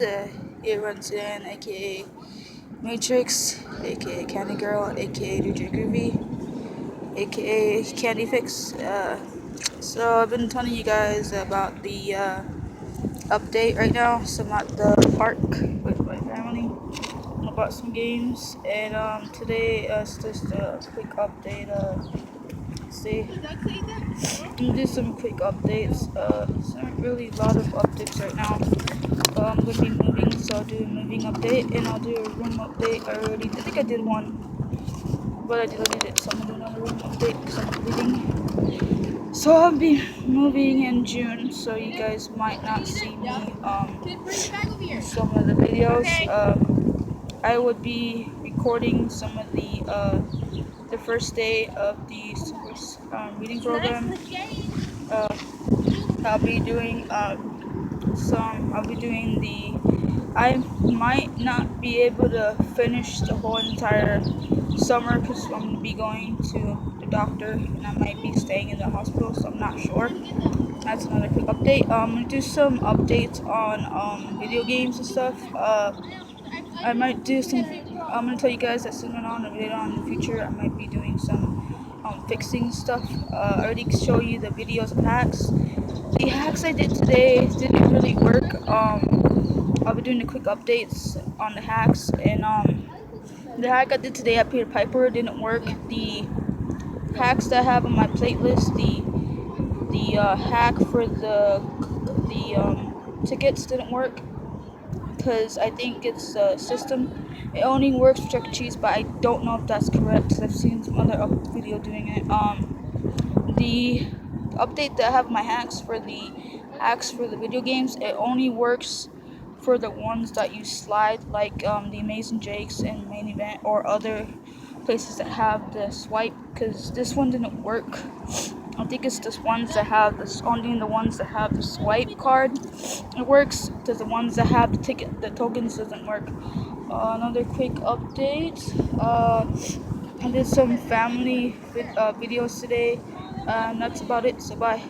Uh, it runs in, aka Matrix, aka Candy Girl, aka DJ Groovy, aka Candy Fix. So I've been telling you guys about the update right now. So I'm at the park with my family about some games, and today it's just a quick update. See, I'm gonna do some quick updates. There's not really a lot of updates right now. I'm gonna be moving, so I'll do a moving update and I'll do a room update. I think I did one, but I deleted it, so I'm gonna do another room update because I'm leaving. So I'll be moving in June, so you guys might not see me in some of the videos. I would be recording some of the first day of the reading program. Uh, I'll be doing I'll be doing I might not be able to finish the whole entire summer because I'm going to be going to the doctor and I might be staying in the hospital, so I'm not sure. That's another quick update. I'm going to do some updates on video games and stuff. I might do some. I'm going to tell you guys that sooner on and later on in the future, I might be doing some fixing stuff. I already showed you the videos of hacks. The hacks I did today didn't really work. I'll be doing the quick updates on the hacks, and the hack I did today at Peter Piper didn't work. The hacks that I have on my playlist, the hack for the tickets didn't work because I think it's a system. It only works for Chuck E. Cheese, but I don't know if that's correct because I've seen some other video doing it. The update that I have my hacks for the video games, it only works for the ones that you slide, like the Amazing Jakes and Main Event or other places that have the swipe, because this one didn't work. I think it's just ones that have this, only the ones that have the swipe card it works, because the ones that have the tokens doesn't work. Another quick update. I did some family videos today. That's about it. So bye.